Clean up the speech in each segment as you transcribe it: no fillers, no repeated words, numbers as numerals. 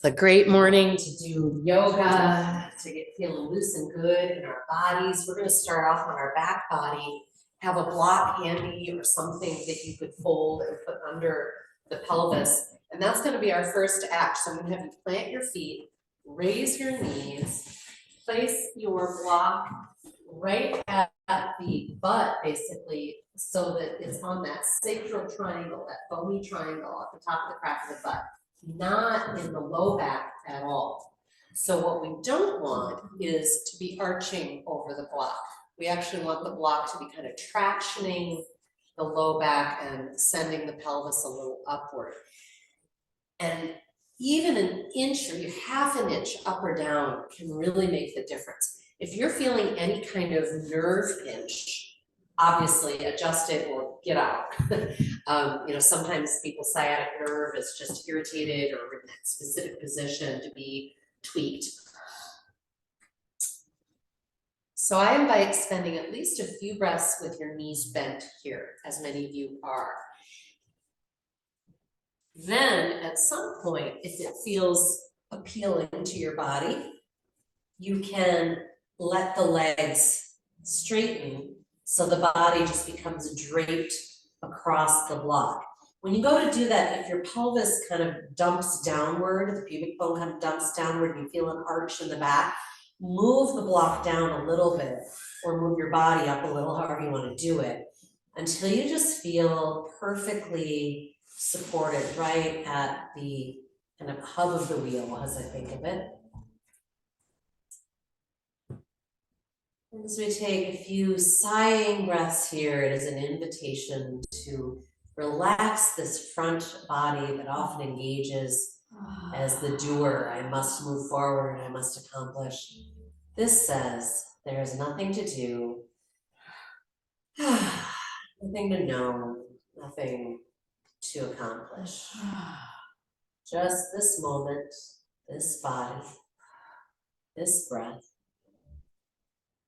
It's a great morning to do yoga, to get feeling loose and good in our bodies. We're going to start off on our back body. Have a block handy or something that you could fold and put under the pelvis. And that's going to be our first act. So I'm going to have you plant your feet, raise your knees, place your block right at the butt, basically, so that it's on that sacral triangle, that bony triangle at the top of the crack of the butt, not in the low back at all. So what we don't want is to be arching over the block. We actually want the block to be kind of tractioning the low back and sending the pelvis a little upward. And even an inch or half an inch up or down can really make the difference. If you're feeling any kind of nerve pinch, obviously adjust it or get out. Sometimes people's sciatic nerve is just irritated or in that specific position to be tweaked. So I invite spending at least a few breaths with your knees bent here, as many of you are. Then at some point, if it feels appealing to your body, you can let the legs straighten so the body just becomes draped across the block. When you go to do that, if your pelvis kind of dumps downward, the pubic bone kind of dumps downward, and you feel an arch in the back, move the block down a little bit or move your body up a little, however you want to do it, until you just feel perfectly supported right at the kind of hub of the wheel, as I think of it. As we take a few sighing breaths here, it is an invitation to relax this front body that often engages as the doer. I must move forward, I must accomplish. This says there is nothing to do, nothing to know, nothing to accomplish. Just this moment, this body, this breath.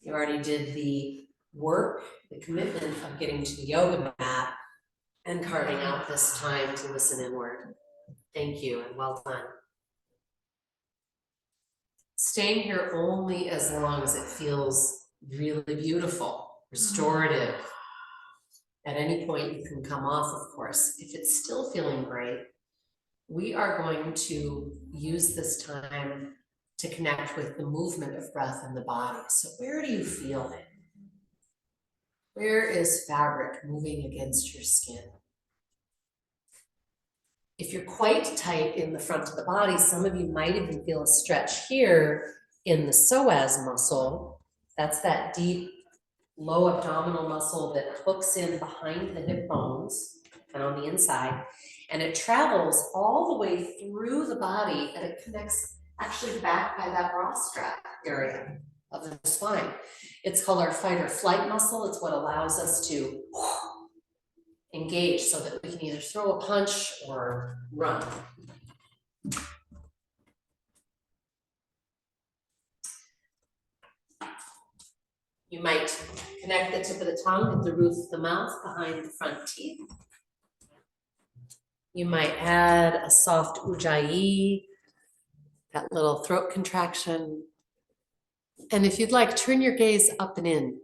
You already did the work, the commitment of getting to the yoga mat and carving out this time to listen inward. Thank you and well done. Staying here only as long as it feels really beautiful, restorative. At any point you can come off, of course. If it's still feeling great, we are going to use this time to connect with the movement of breath in the body. So where do you feel it? Where is fabric moving against your skin? If you're quite tight in the front of the body, some of you might even feel a stretch here in the psoas muscle. That's that deep, low abdominal muscle that hooks in behind the hip bones and on the inside. And it travels all the way through the body and it connects actually back by that rostra area of the spine. It's called our fight or flight muscle. It's what allows us to engage so that we can either throw a punch or run. You might connect the tip of the tongue at the roof of the mouth behind the front teeth. You might add a soft ujjayi, that little throat contraction. And if you'd like, turn your gaze up and in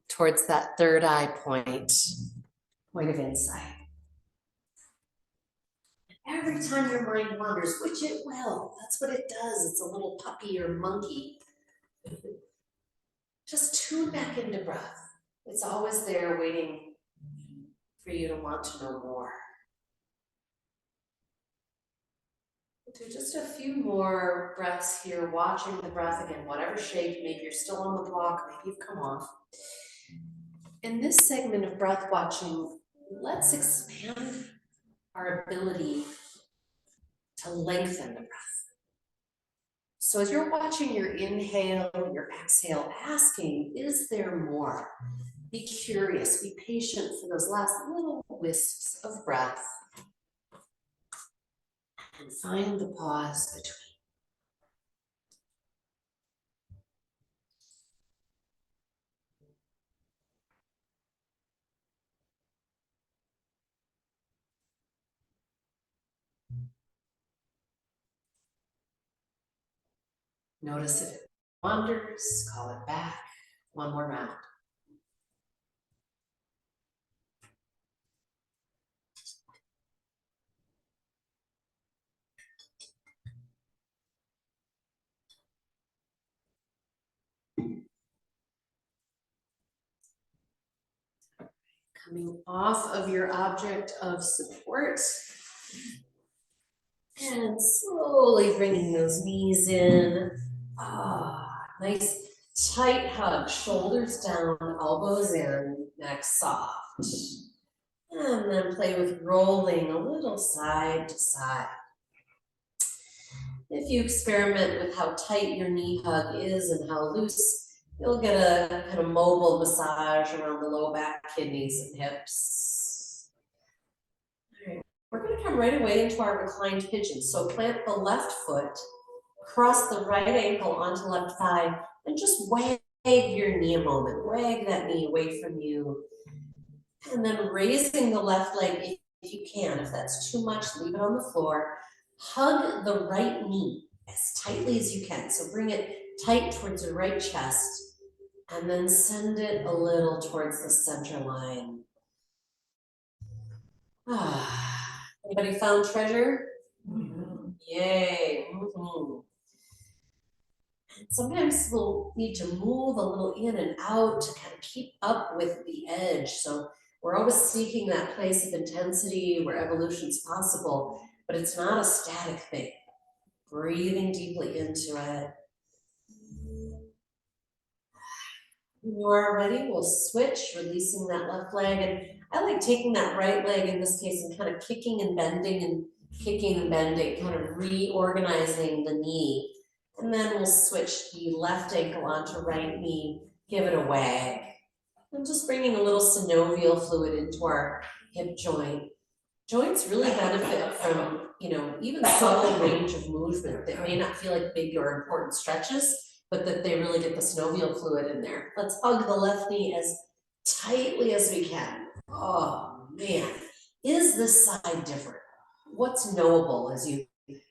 towards that third eye point of insight. Every time your mind wanders, which it will, that's what it does. It's a little puppy or monkey. Just tune back into breath. It's always there waiting for you to want to know more. We'll do just a few more breaths here, watching the breath again, whatever shape. Maybe you're still on the block, maybe you've come off. In this segment of breath watching, let's expand our ability to lengthen the breath. So as you're watching your inhale, your exhale, asking, is there more? Be curious, be patient for those last little wisps of breath. And find the pause between. Notice if it wanders, call it back. One more round. Coming off of your object of support. And slowly bringing those knees in. Nice tight hug, shoulders down, elbows in, neck soft. And then play with rolling a little side to side. If you experiment with how tight your knee hug is and how loose, you'll get a kind of mobile massage around the low back, kidneys, and hips. All right, we're going to come right away into our reclined pigeon. So plant the left foot, cross the right ankle onto left thigh, and just wag your knee a moment. Wag that knee away from you. And then raising the left leg if you can. If that's too much, leave it on the floor. Hug the right knee as tightly as you can. So bring it tight towards your right chest and then send it a little towards the center line. Anybody found treasure? Mm-hmm. Yay. Mm-hmm. And sometimes we'll need to move a little in and out to kind of keep up with the edge. So we're always seeking that place of intensity where evolution's possible, but it's not a static thing. Breathing deeply into it. When you are ready, we'll switch, releasing that left leg. And I like taking that right leg in this case and kind of kicking and bending and kicking and bending, kind of reorganizing the knee. And then we'll switch the left ankle onto right knee, give it a wag. I'm just bringing a little synovial fluid into our hip joint. Joints really benefit from, even subtle range of movement that may not feel like big or important stretches, but that they really get the synovial fluid in there. Let's hug the left knee as tightly as we can. Oh man, is this side different? What's knowable as you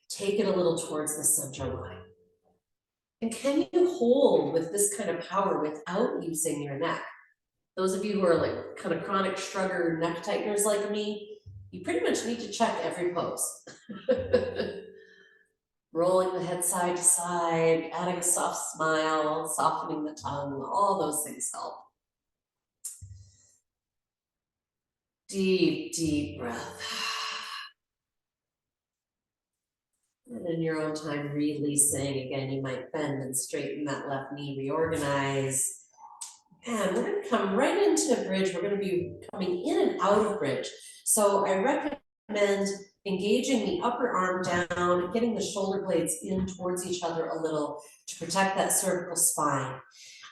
take it a little towards the center line? And can you hold with this kind of power without using your neck? Those of you who are like kind of chronic shrugger neck tighteners like me, you pretty much need to check every pose. Rolling the head side to side, adding a soft smile, softening the tongue, all those things help. Deep, deep breath. And in your own time, releasing. Again, you might bend and straighten that left knee, reorganize. And we're going to come right into bridge. We're going to be coming in and out of bridge. So I recommend engaging the upper arm down, getting the shoulder blades in towards each other a little to protect that cervical spine.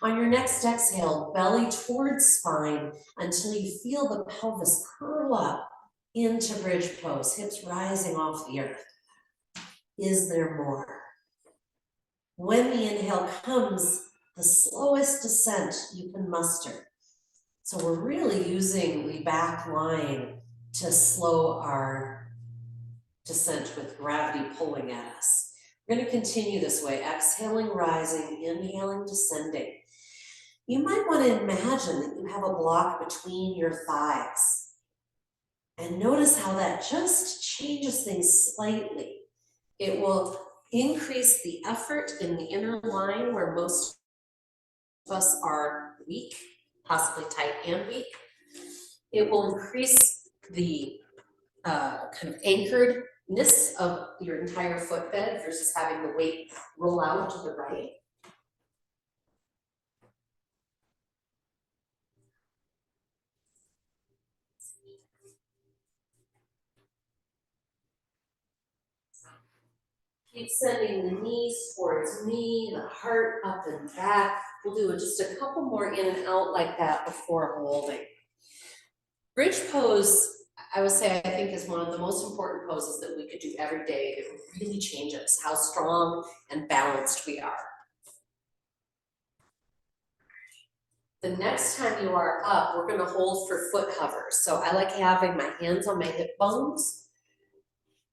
On your next exhale, belly towards spine until you feel the pelvis curl up into bridge pose, hips rising off the earth. Is there more? When the inhale comes, the slowest descent you can muster. So we're really using the back line to slow our descent with gravity pulling at us. We're going to continue this way, exhaling, rising, inhaling, descending. You might want to imagine that you have a block between your thighs. And notice how that just changes things slightly. It will increase the effort in the inner line where most of us are weak, possibly tight and weak. It will increase the kind of anchoredness of your entire footbed versus having the weight roll out to the right. Keep sending the knees towards me, the heart up and back. We'll do just a couple more in and out like that before holding. Bridge pose, I would say, I think is one of the most important poses that we could do every day. It really changes how strong and balanced we are. The next time you are up, we're going to hold for foot hovers. So I like having my hands on my hip bones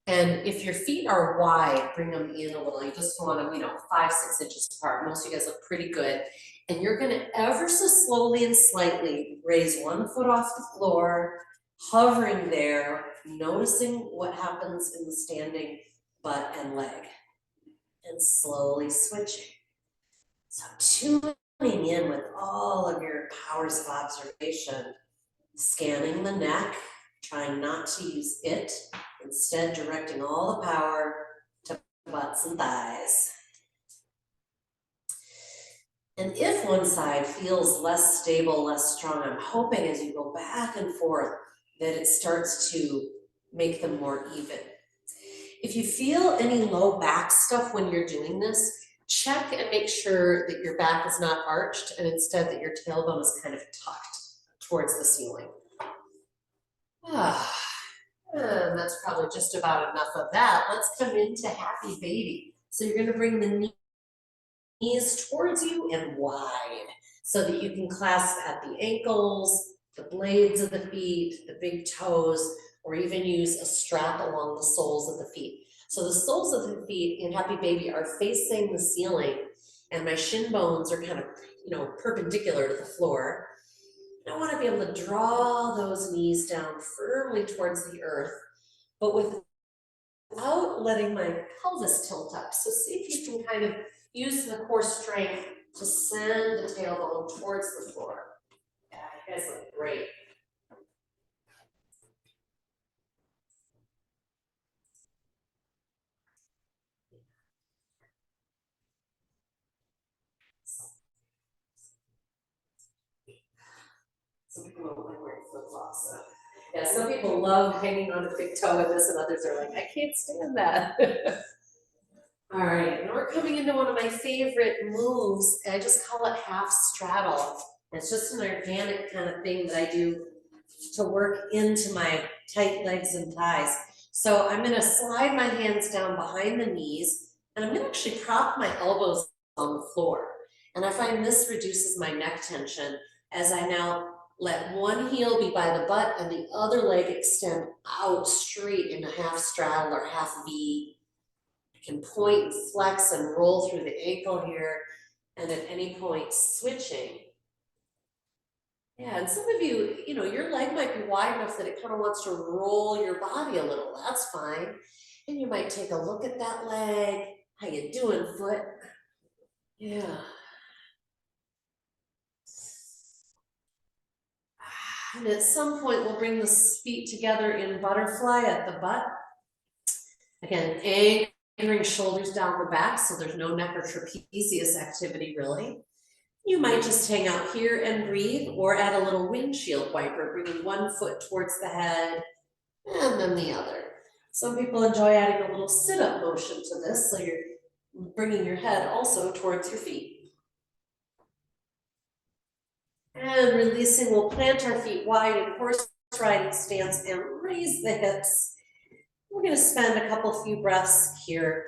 And if your feet are wide, bring them in a little. You just want them, 5-6 inches apart. Most of you guys look pretty good. And you're gonna ever so slowly and slightly raise one foot off the floor, hovering there, noticing what happens in the standing butt and leg, and slowly switching. So tuning in with all of your powers of observation, scanning the neck, trying not to use it, instead directing all the power to butts and thighs. And if one side feels less stable, less strong, I'm hoping as you go back and forth that it starts to make them more even. If you feel any low back stuff when you're doing this, check and make sure that your back is not arched and instead that your tailbone is kind of tucked towards the ceiling. And that's probably just about enough of that. Let's come into happy baby. So you're going to bring the knees towards you and wide so that you can clasp at the ankles, the blades of the feet, the big toes, or even use a strap along the soles of the feet. So the soles of the feet in happy baby are facing the ceiling and my shin bones are kind of, perpendicular to the floor. I want to be able to draw those knees down firmly towards the earth, but without letting my pelvis tilt up. So see if you can kind of use the core strength to send the tailbone towards the floor. Yeah, you guys look great. Some people don't like wearing flip-flops, so. Yeah, some people love hanging on a big toe in this and others are like, I can't stand that. All right, and we're coming into one of my favorite moves. I just call it half straddle. It's just an organic kind of thing that I do to work into my tight legs and thighs. So I'm gonna slide my hands down behind the knees and I'm gonna actually prop my elbows on the floor. And I find this reduces my neck tension as I now let one heel be by the butt and the other leg extend out straight in a half straddle or half V. Can point and flex and roll through the ankle here, and at any point switching. Yeah, and some of you, your leg might be wide enough that it kind of wants to roll your body a little. That's fine. And you might take a look at that leg. How you doing, foot? Yeah. And at some point, we'll bring the feet together in butterfly at the butt. Again, anchoring shoulders down the back so there's no neck or trapezius activity really. You might just hang out here and breathe or add a little windshield wiper, bringing one foot towards the head and then the other. Some people enjoy adding a little sit-up motion to this, so you're bringing your head also towards your feet. And releasing, we'll plant our feet wide in horse riding stance and raise the hips. We're going to spend a few breaths here.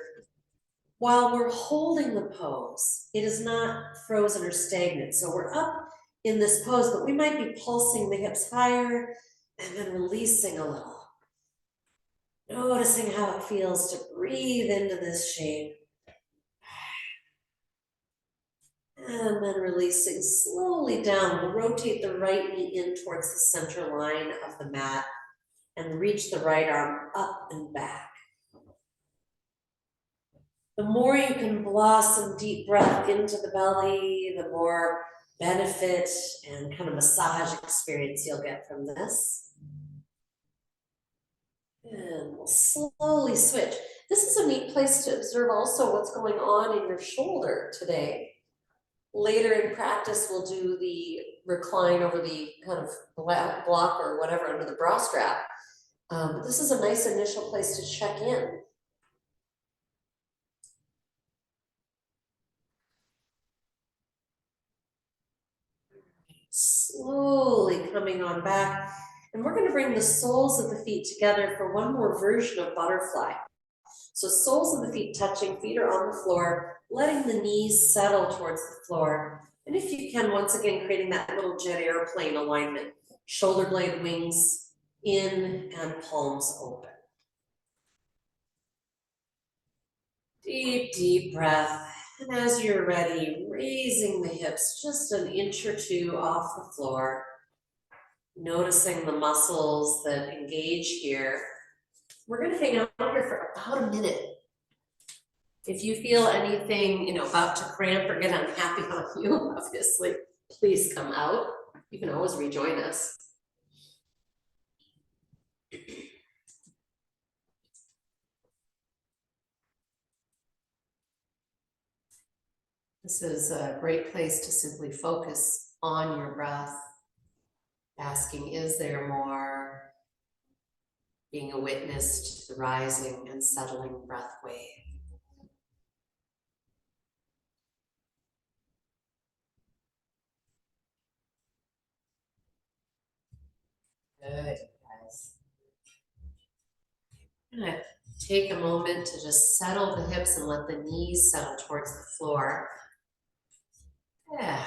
While we're holding the pose, it is not frozen or stagnant. So we're up in this pose, but we might be pulsing the hips higher and then releasing a little. Noticing how it feels to breathe into this shape. And then releasing slowly down. We'll rotate the right knee in towards the center line of the mat and reach the right arm up and back. The more you can blossom deep breath into the belly, the more benefit and kind of massage experience you'll get from this. And we'll slowly switch. This is a neat place to observe also what's going on in your shoulder today. Later in practice, we'll do the recline over the kind of block or whatever under the bra strap. But this is a nice initial place to check in. Slowly coming on back. And we're going to bring the soles of the feet together for one more version of butterfly. So soles of the feet touching, feet are on the floor, letting the knees settle towards the floor. And if you can, once again, creating that little jet airplane alignment, shoulder blade wings in and palms open. Deep, deep breath. And as you're ready, raising the hips just an inch or two off the floor. Noticing the muscles that engage here. We're gonna hang out here for about a minute. If you feel anything, about to cramp or get unhappy on you, obviously, please come out. You can always rejoin us. This is a great place to simply focus on your breath, asking, is there more? Being a witness to the rising and settling breath wave. Good, guys. I'm gonna take a moment to just settle the hips and let the knees settle towards the floor. Yeah.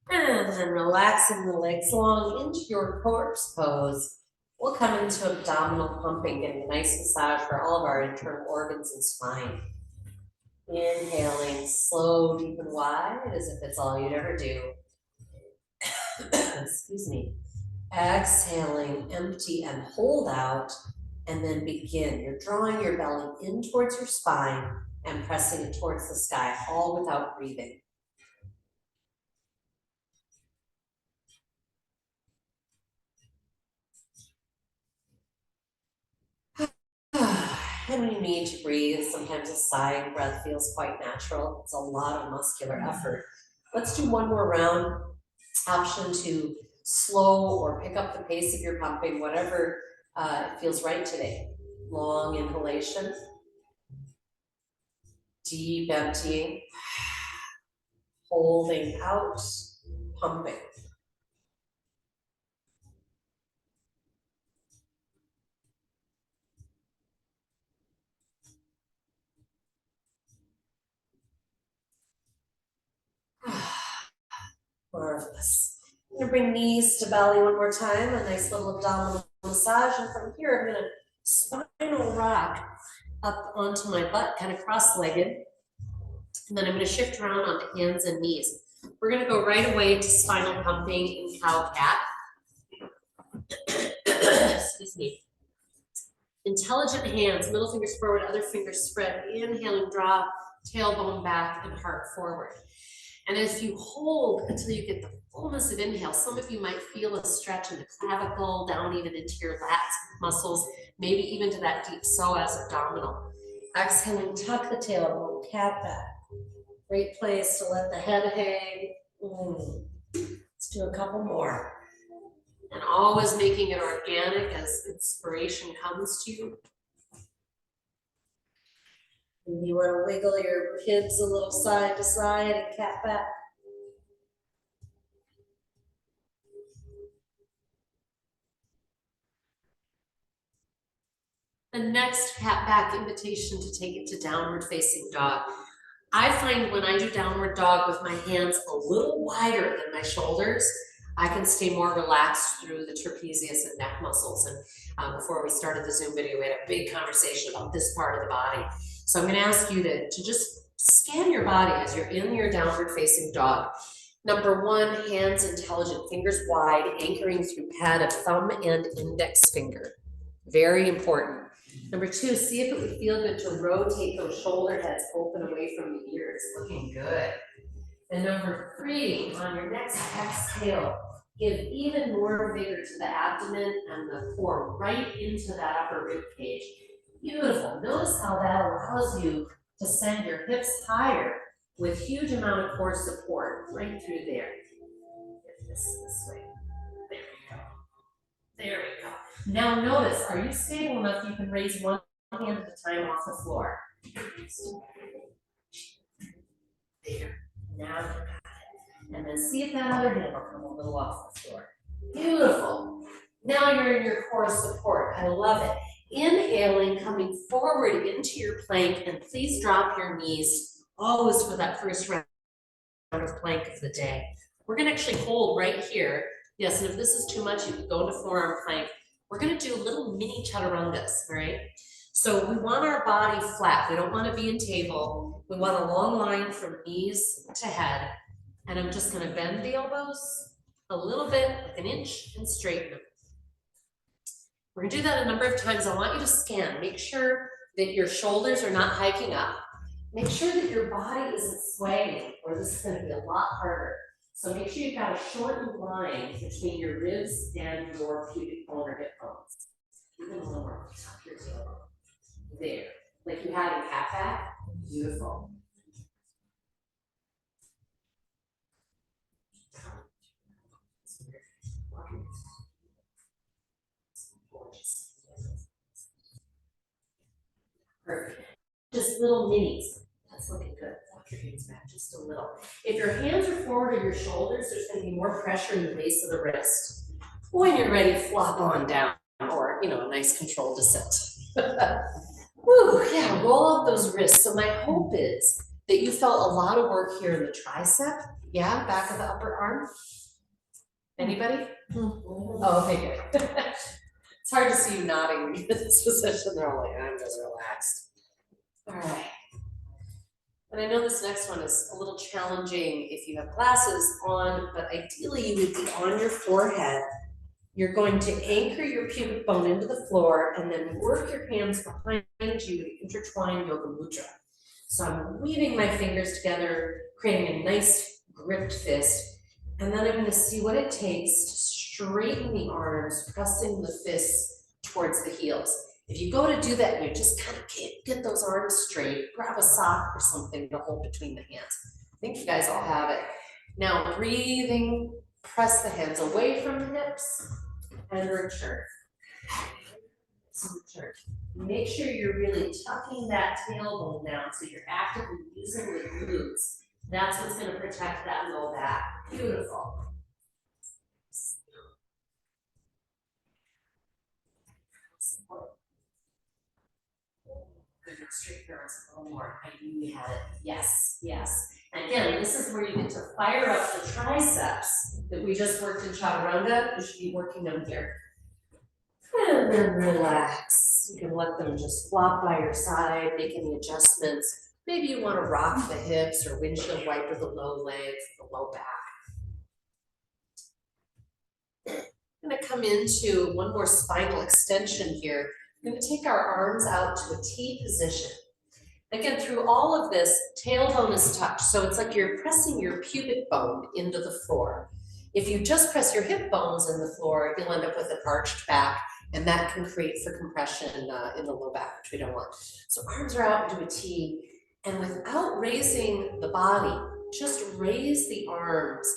And then relaxing the legs long into your corpse pose. We'll come into abdominal pumping, getting a nice massage for all of our internal organs and spine. Inhaling slow, deep, and wide as if it's all you'd ever do. Excuse me. Exhaling, empty and hold out, and then begin. You're drawing your belly in towards your spine and pressing it towards the sky, all without breathing. And when you need to breathe, sometimes a sighing breath feels quite natural. It's a lot of muscular effort. Let's do one more round. Option to slow or pick up the pace of your pumping, whatever feels right today. Long inhalation. Deep emptying. Holding out, pumping. Marvelous. I'm gonna bring knees to belly one more time, a nice little abdominal massage, and from here I'm gonna spinal rock up onto my butt, kind of cross-legged, and then I'm gonna shift around onto hands and knees. We're gonna go right away to spinal pumping in cow-cat. Excuse me. Intelligent hands, middle fingers forward, other fingers spread. Inhaling, draw tailbone back and heart forward. And as you hold until you get the fullness of inhale, some of you might feel a stretch in the clavicle, down even into your lats muscles, maybe even to that deep psoas abdominal. Exhaling, tuck the tailbone, cat back. Great place to let the head hang. Let's do a couple more. And always making it organic as inspiration comes to you. And you want to wiggle your hips a little side to side and cat back. The next cat back invitation to take it to downward facing dog. I find when I do downward dog with my hands a little wider than my shoulders, I can stay more relaxed through the trapezius and neck muscles. And before we started the Zoom video, we had a big conversation about this part of the body. So I'm going to ask you to just scan your body as you're in your downward facing dog. Number one, hands intelligent, fingers wide, anchoring through pad of thumb and index finger. Very important. Number two, see if it would feel good to rotate those shoulder heads open away from the ears. Looking good. And number three, on your next exhale, give even more vigor to the abdomen and the core right into that upper rib cage. Beautiful. Notice how that allows you to send your hips higher with huge amount of core support right through there. Get this way. There we go. There we go. Now notice, are you stable enough you can raise one hand at a time off the floor? There. Now you got it. And then see if that other hand will come a little off the floor. Beautiful. Now you're in your core support. I love it. Inhaling, coming forward into your plank, and please drop your knees always for that first round of plank of the day. We're going to actually hold right here. Yes, and if this is too much, you can go into forearm plank. We're going to do little mini chaturangas, all right? So we want our body flat. We don't want to be in table. We want a long line from knees to head. And I'm just going to bend the elbows a little bit, like an inch, and straighten them. We're going to do that a number of times. I want you to scan. Make sure that your shoulders are not hiking up. Make sure that your body isn't swaying, or this is going to be a lot harder. So make sure you've got a shortened line between your ribs and your pubic bone or hip bones. Even a little more, tuck your tailbone. There, like you had in cat back. Beautiful. Perfect. Just little minis. That's looking good. Walk your hands back just a little. If your hands are forward of your shoulders, there's going to be more pressure in the base of the wrist. When you're ready, flop on down, or a nice controlled descent. Woo, yeah, roll up those wrists. So my hope is that you felt a lot of work here in the tricep. Yeah, back of the upper arm. Anybody? Oh, okay, good. It's hard to see you nodding when you're in this position. They're all like, I'm just relaxed. All right. And I know this next one is a little challenging if you have glasses on, but ideally you would be on your forehead. You're going to anchor your pubic bone into the floor and then work your hands behind you to intertwine Yoga Mudra. So I'm weaving my fingers together, creating a nice gripped fist. And then I'm going to see what it takes to straighten the arms, pressing the fists towards the heels. If you go to do that and you just kind of can't get those arms straight, grab a sock or something to hold between the hands. I think you guys all have it. Now breathing, press the hands away from the hips and return. So return. Make sure you're really tucking that tailbone down so you're actively using the glutes. That's what's going to protect that low back. Beautiful. Good, straight arms a little more. I knew we had it. Yes, yes. And again, this is where you get to fire up the triceps that we just worked in Chaturanga. You should be working them here. And then relax. You can let them just flop by your side, make any adjustments. Maybe you want to rock the hips or windshield wiper the low legs, the low back. I'm going to come into one more spinal extension here. We're going to take our arms out to a T position. Again, through all of this, tailbone is touched. So it's like you're pressing your pubic bone into the floor. If you just press your hip bones in the floor, you'll end up with an arched back, and that can create for compression in the low back, which we don't want. So arms are out into a T, and without raising the body, just raise the arms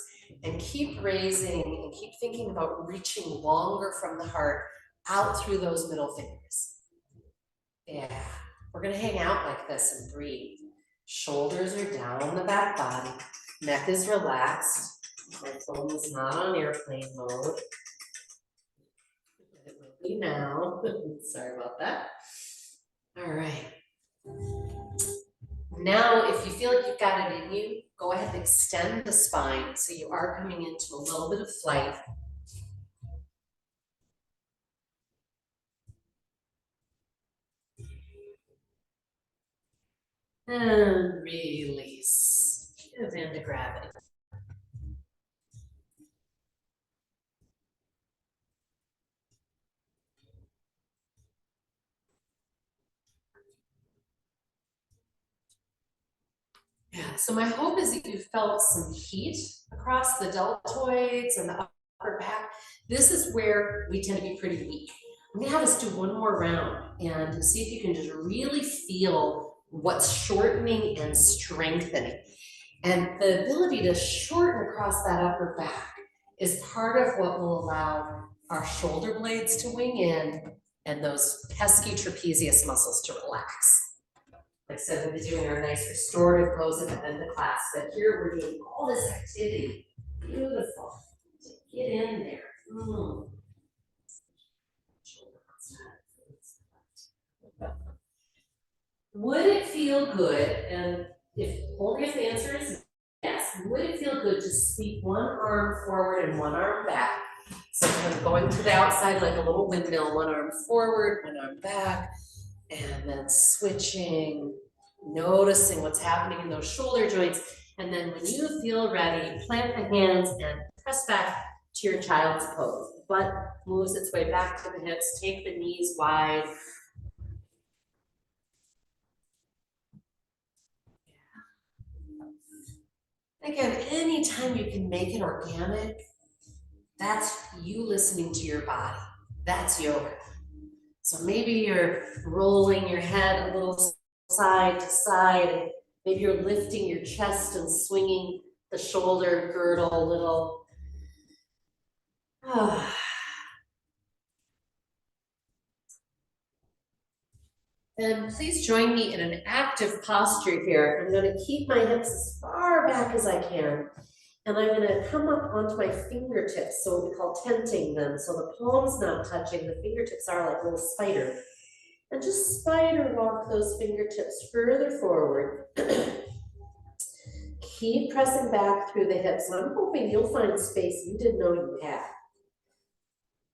and keep raising and keep thinking about reaching longer from the heart out through those middle fingers. Yeah, we're gonna hang out like this and breathe. Shoulders are down the back body, neck is relaxed. My phone is not on airplane mode. It will be now. Sorry about that. All right. Now, if you feel like you've got it in you, go ahead and extend the spine so you are coming into a little bit of flight. And release. Give into gravity. Yeah, so my hope is that you felt some heat across the deltoids and the upper back. This is where we tend to be pretty weak. I'm gonna have us do one more round and see if you can just really feel what's shortening and strengthening. And the ability to shorten across that upper back is part of what will allow our shoulder blades to wing in and those pesky trapezius muscles to relax. Like I said, we'll be doing our nice restorative pose at the end of class, but here we're doing all this activity. Beautiful. Get in there. Would it feel good, and only if the answer is yes, would it feel good to sweep one arm forward and one arm back? So kind of going to the outside like a little windmill, one arm forward, one arm back. And then switching, noticing what's happening in those shoulder joints. And then when you feel ready, plant the hands and press back to your child's pose. Butt moves its way back to the hips, take the knees wide. Again, anytime you can make it organic, that's you listening to your body. That's yoga. So maybe you're rolling your head a little side to side. Maybe you're lifting your chest and swinging the shoulder girdle a little. And please join me in an active posture here. I'm going to keep my hips as far back as I can. And I'm going to come up onto my fingertips, so what we call tenting them. So the palms not touching, the fingertips are like little spiders. And just spider walk those fingertips further forward. Keep pressing back through the hips. And I'm hoping you'll find space you didn't know you had.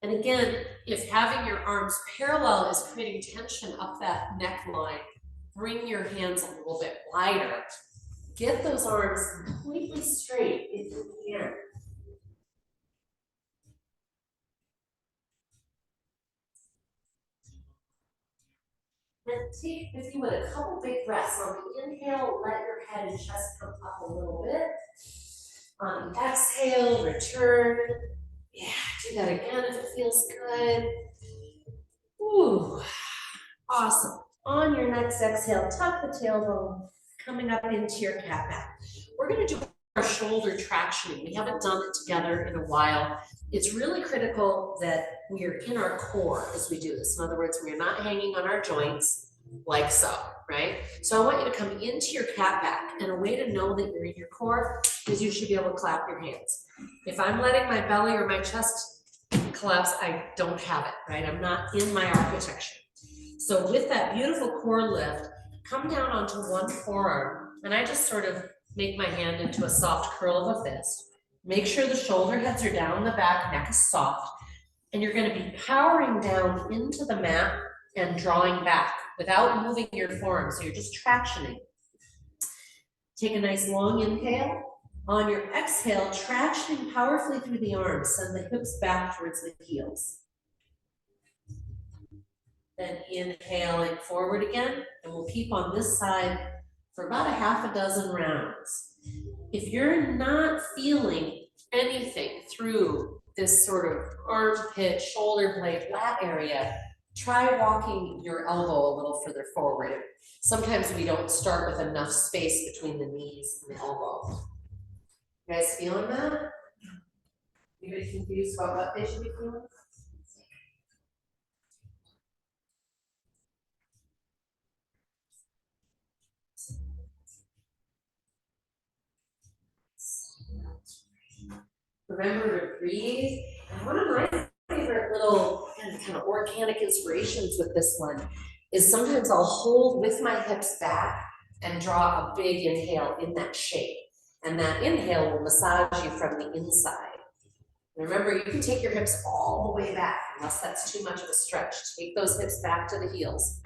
And again, if having your arms parallel is creating tension up that neckline, bring your hands a little bit wider. Get those arms completely straight if you can. And take, if you would, a couple big breaths. On the inhale, let your head and chest come up a little bit. On the exhale, return. Yeah, do that again if it feels good. Ooh, awesome. On your next exhale, tuck the tailbone, coming up into your cat back. We're going to do our shoulder traction. We haven't done it together in a while. It's really critical that we are in our core as we do this. In other words, we're not hanging on our joints like so, right? So I want you to come into your cat back, and a way to know that you're in your core is you should be able to clap your hands. If I'm letting my belly or my chest collapse, I don't have it, right? I'm not in my architecture. So with that beautiful core lift, come down onto one forearm, and I just sort of make my hand into a soft curl of a fist. Make sure the shoulder heads are down, the back, neck is soft, and you're going to be powering down into the mat and drawing back without moving your forearm, so you're just tractioning. Take a nice long inhale. On your exhale, tractioning powerfully through the arms, send the hips back towards the heels. Then inhaling forward again, and we'll keep on this side for about a half a dozen rounds. If you're not feeling anything through this sort of armpit, shoulder blade, lat area, try walking your elbow a little further forward. Sometimes we don't start with enough space between the knees and the elbow. You guys feeling that? Anybody confused about what they should be feeling? Remember to breathe. And one of my favorite little kind of organic inspirations with this one is sometimes I'll hold with my hips back and draw a big inhale in that shape. And that inhale will massage you from the inside. Remember, you can take your hips all the way back, unless that's too much of a stretch. Take those hips back to the heels.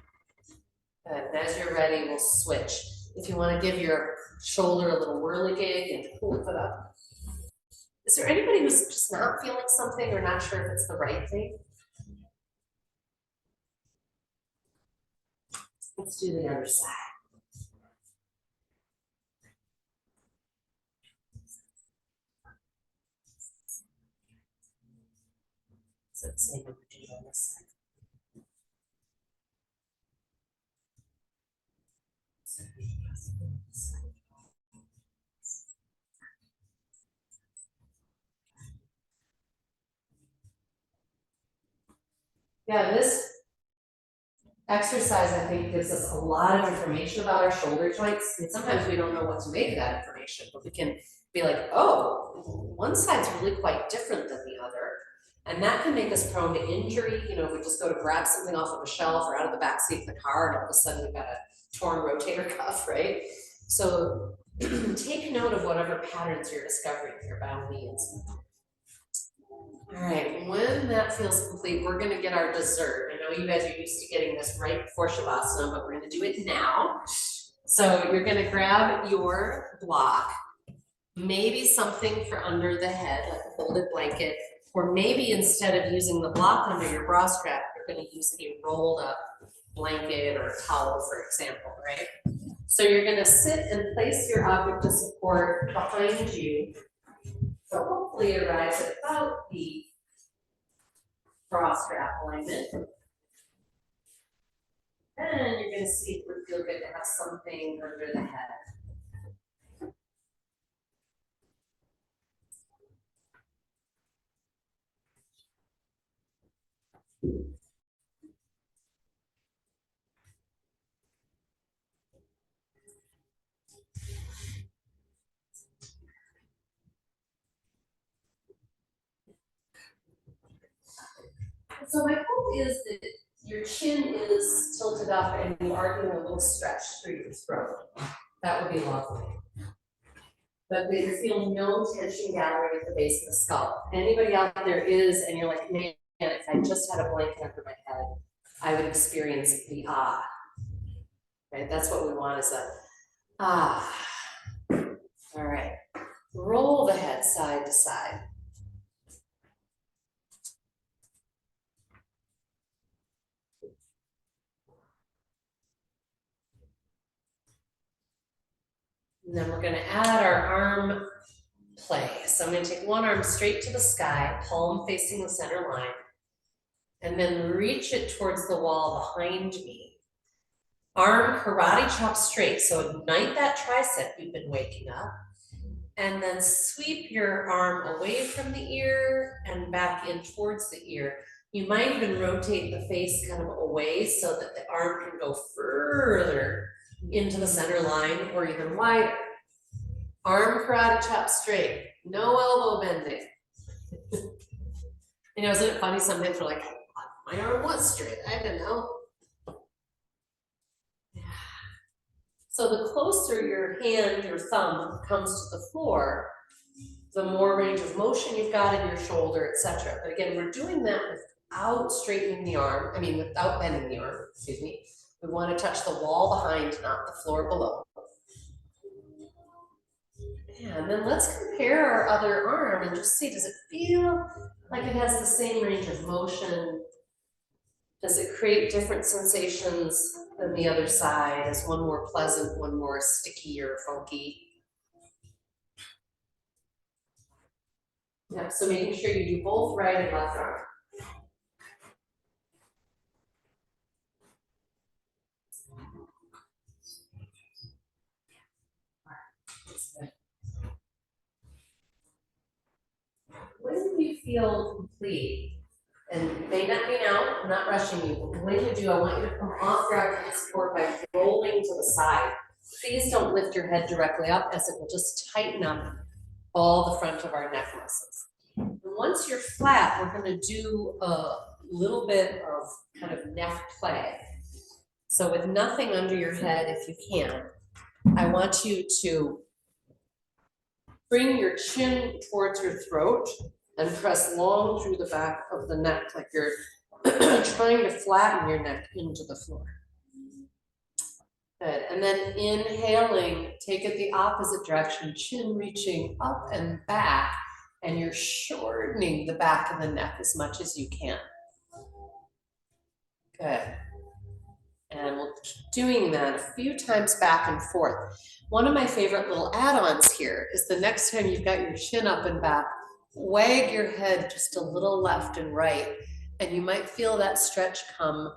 And as you're ready, we'll switch. If you want to give your shoulder a little whirligig and pull it up. Is there anybody who's just not feeling something or not sure if it's the right thing? Let's do the other side. So let's say we do on this side. Yeah, this exercise, I think, gives us a lot of information about our shoulder joints. And sometimes we don't know what to make of that information, but we can be like, oh, one side's really quite different than the other. And that can make us prone to injury. You know, if we just go to grab something off of a shelf or out of the back seat of the car, and all of a sudden we've got a torn rotator cuff, right? So take note of whatever patterns you're discovering here by all means. All right, when that feels complete, we're gonna get our dessert. I know you guys are used to getting this right before Shavasana, but we're gonna do it now. So you're gonna grab your block, maybe something for under the head, like a folded blanket, or maybe instead of using the block under your bra strap, you're gonna use a rolled up blanket or a towel, for example, right? So you're gonna sit and place your object of support behind you. So hopefully it arrives at about the bra strap alignment. And you're gonna see if it would feel good to have something under the head. So my hope is that your chin is tilted up and you are getting a little stretch through your throat. That would be lovely. But that you feel no tension gathering at the base of the skull. Anybody out there is, and you're like, man, if I just had a blanket under my head, I would experience the ah. Right, that's what we want is a ah. All right, roll the head side to side. And then we're gonna add our arm play. So I'm gonna take one arm straight to the sky, palm facing the center line, and then reach it towards the wall behind me. Arm karate chop straight, so ignite that tricep you've been waking up. And then sweep your arm away from the ear and back in towards the ear. You might even rotate the face kind of away so that the arm can go further into the center line or even wider. Arm karate chop straight, no elbow bending. You know, isn't it funny sometimes we're like, my arm was straight, I don't know. So the closer your hand, your thumb comes to the floor, the more range of motion you've got in your shoulder, etc. But again, we're doing that without straightening the arm, without bending the arm, excuse me. We want to touch the wall behind, not the floor below. And then let's compare our other arm and just see, does it feel like it has the same range of motion? Does it create different sensations than the other side? Is one more pleasant, one more sticky or funky? Yeah, so making sure you do both right and left arm. When you feel complete, and it may not be now, I'm not rushing you, but when you do, I want you to come off your object support by rolling to the side. Please don't lift your head directly up, as it will just tighten up all the front of our neck muscles. And once you're flat, we're going to do a little bit of kind of neck play. So with nothing under your head, if you can, I want you to bring your chin towards your throat and press long through the back of the neck, like you're trying to flatten your neck into the floor. Good, and then inhaling, take it the opposite direction, chin reaching up and back, and you're shortening the back of the neck as much as you can. Good. And we'll keep doing that a few times back and forth. One of my favorite little add-ons here is the next time you've got your chin up and back, wag your head just a little left and right, and you might feel that stretch come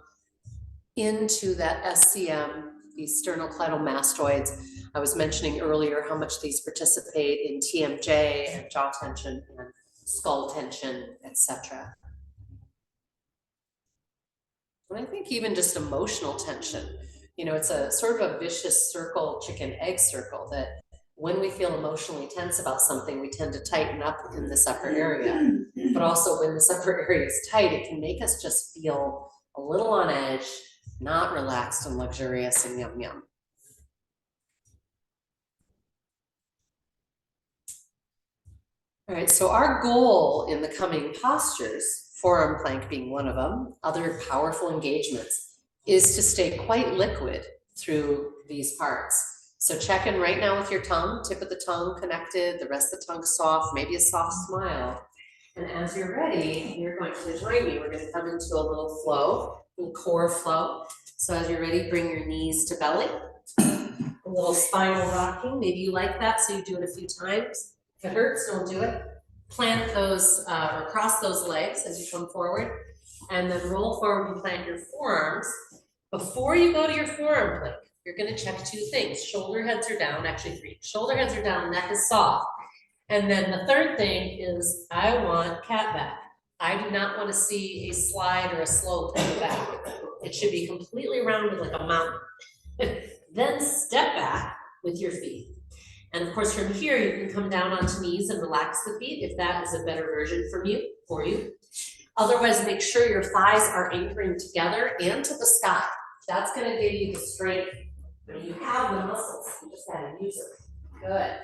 into that SCM, these sternocleidomastoids. I was mentioning earlier how much these participate in TMJ and jaw tension and skull tension, etc. And I think even just emotional tension, you know, it's a sort of a vicious circle, chicken egg circle, that when we feel emotionally tense about something, we tend to tighten up in this upper area. But also when this upper area is tight, it can make us just feel a little on edge, not relaxed and luxurious and yum yum. All right, so our goal in the coming postures, forearm plank being one of them, other powerful engagements, is to stay quite liquid through these parts. So check in right now with your tongue, tip of the tongue connected, the rest of the tongue soft, maybe a soft smile. And as you're ready, you're going to join me. We're going to come into a little flow, a little core flow. So as you're ready, bring your knees to belly. A little spinal rocking. Maybe you like that, so you do it a few times. If it hurts, don't do it. Plant those or cross those legs as you come forward, and then roll forward and plant your forearms. Before you go to your forearm plank, you're going to check two things. Shoulder heads are down, actually three. Shoulder heads are down, neck is soft. And then the third thing is I want cat back. I do not want to see a slide or a slope in the back. It should be completely rounded like a mountain. Then step back with your feet. And of course, from here, you can come down onto knees and relax the feet if that is a better version for you. Otherwise, make sure your thighs are anchoring together and to the sky. That's going to give you the strength. You have the muscles, you just gotta use them. Good.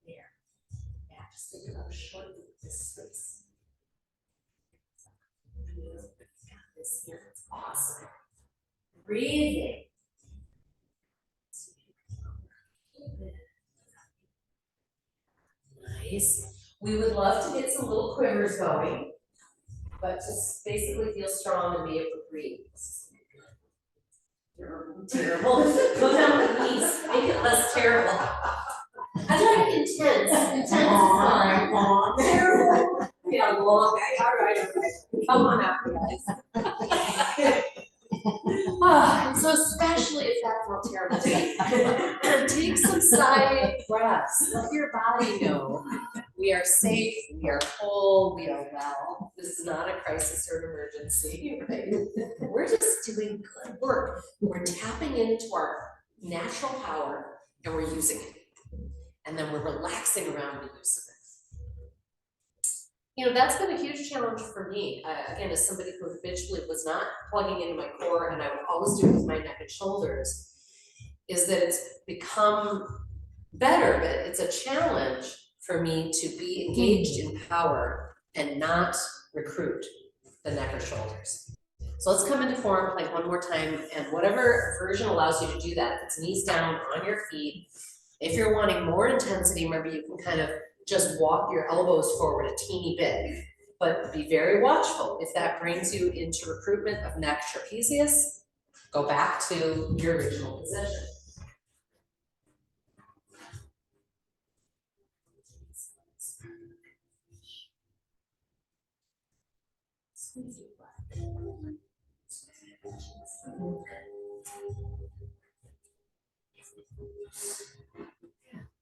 There. Yeah, just think about shortening this space. This here, it's awesome. Breathing. Nice. We would love to get some little quivers going, but just basically feel strong and be able to breathe. Terrible. Go down with knees, make it less terrible. I like intense. Intense is fine. Terrible. Yeah, long. All right. Come on out, guys. And so especially if that felt terrible to you, take some side breaths. Let your body know we are safe, we are whole, we are well. This is not a crisis or an emergency, right? We're just doing good work. We're tapping into our natural power and we're using it. And then we're relaxing around the use of it. You know, that's been a huge challenge for me. Again, as somebody who habitually was not plugging into my core, and I would always do it with my neck and shoulders, is that it's become better, but it's a challenge for me to be engaged in power and not recruit the neck or shoulders. So let's come into forearm plank one more time, and whatever version allows you to do that, if it's knees down on your feet. If you're wanting more intensity, remember you can kind of just walk your elbows forward a teeny bit, but be very watchful. If that brings you into recruitment of neck trapezius, go back to your original position.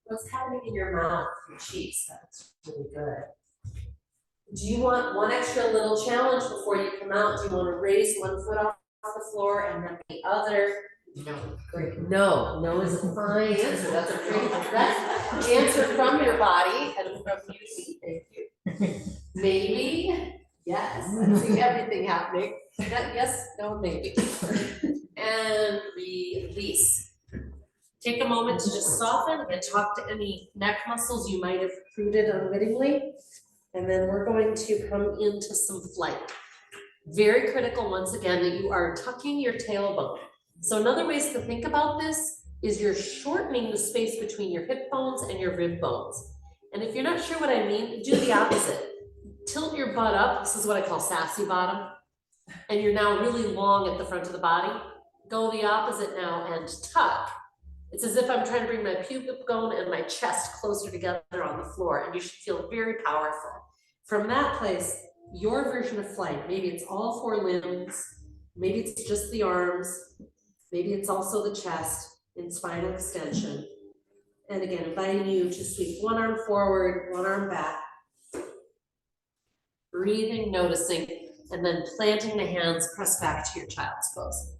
What's happening in your mouth, your cheeks? That's really good. Do you want one extra little challenge before you come out? Do you want to raise one foot off the floor and then the other? No. Great. No. No is a fine answer. That's a great answer from your body and from you. Thank you. Maybe. Yes. I see everything happening. Yes. No. Maybe. And release. Take a moment to just soften and talk to any neck muscles you might have recruited unwittingly. And then we're going to come into some flight. Very critical, once again, that you are tucking your tailbone. So another way to think about this is you're shortening the space between your hip bones and your rib bones. And if you're not sure what I mean, do the opposite. Tilt your butt up. This is what I call sassy bottom. And you're now really long at the front of the body. Go the opposite now and tuck. It's as if I'm trying to bring my pubic bone and my chest closer together on the floor, and you should feel very powerful. From that place, your version of flight, maybe it's all four limbs, maybe it's just the arms, maybe it's also the chest in spinal extension. And again, inviting you to sweep one arm forward, one arm back, breathing, noticing, and then planting the hands, press back to your child's pose.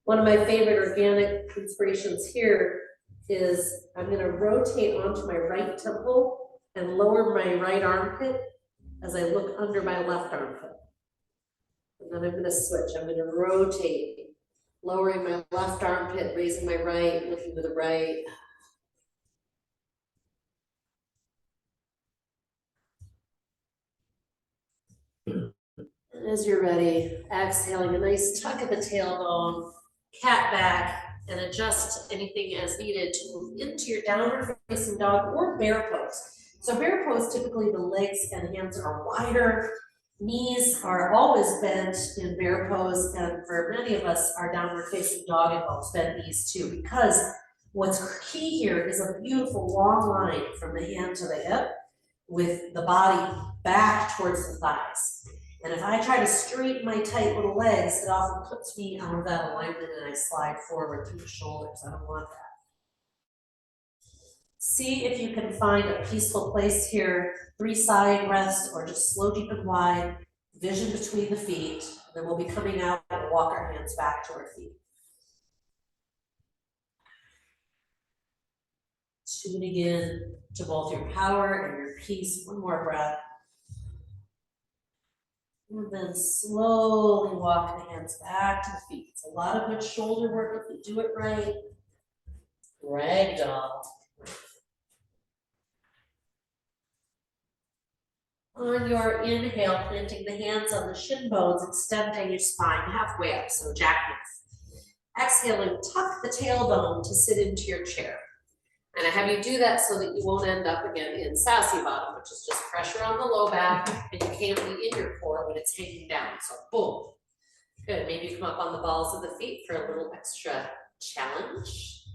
One of my favorite organic inspirations here is I'm going to rotate onto my right temple and lower my right armpit as I look under my left armpit. And then I'm gonna switch, I'm gonna rotate, lowering my left armpit, raising my right, looking to the right. And as you're ready, exhaling a nice tuck of the tailbone, cat back, and adjust anything as needed to move into your downward facing dog or bear pose. So bear pose, typically the legs and hands are wider, knees are always bent in bear pose, and for many of us, our downward facing dog involves bent knees too, because what's key here is a beautiful long line from the hand to the hip with the body back towards the thighs. And if I try to straighten my tight little legs, it often puts me out of that alignment and I slide forward through the shoulders. I don't want that. See if you can find a peaceful place here, 3 side rests or just slow, deep and wide, vision between the feet. And then we'll be coming out and walk our hands back to our feet. Tuning in to both your power and your peace. One more breath. And then slowly walk the hands back to the feet. It's a lot of good shoulder work if you do it right. Ragdoll. On your inhale, planting the hands on the shin bones, extending your spine halfway up, so jackknife. Exhaling, tuck the tailbone to sit into your chair. And I have you do that so that you won't end up again in sassy bottom, which is just pressure on the low back, and you can't be in your core when it's hanging down. So boom. Good. Maybe come up on the balls of the feet for a little extra challenge.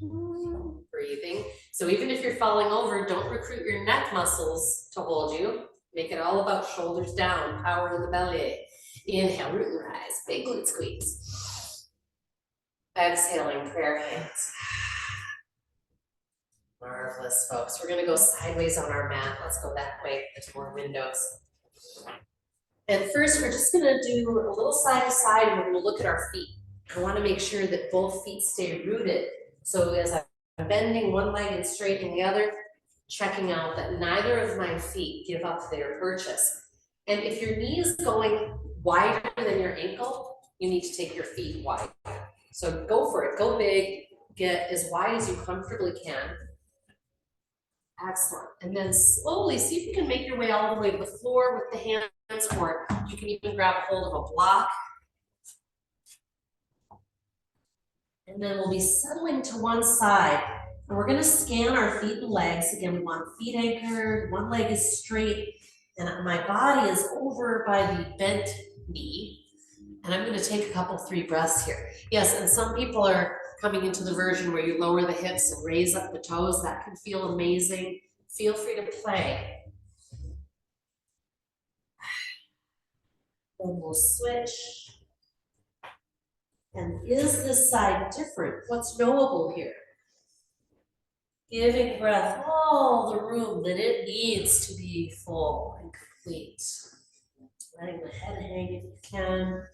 Breathing. So even if you're falling over, don't recruit your neck muscles to hold you. Make it all about shoulders down, power in the belly. Inhale, root and rise, big glute squeeze. Exhaling, prayer hands. Marvelous, folks. We're gonna go sideways on our mat. Let's go that way. There's more windows. And first, we're just gonna do a little side to side, and we're gonna look at our feet. I wanna make sure that both feet stay rooted. So as I'm bending one leg and straightening the other, checking out that neither of my feet give up their purchase. And if your knee is going wider than your ankle, you need to take your feet wide. So go for it, go big, get as wide as you comfortably can. Excellent. And then slowly see if you can make your way all the way to the floor with the hands, or you can even grab a hold of a block. And then we'll be settling to one side. And we're gonna scan our feet and legs. Again, we want feet anchored, one leg is straight, and my body is over by the bent knee. And I'm gonna take a couple, 3 breaths here. Yes, and some people are coming into the version where you lower the hips and raise up the toes. That can feel amazing. Feel free to play. Then we'll switch. And is this side different? What's knowable here? Giving breath all the room that it needs to be full and complete. Letting the head hang if you can.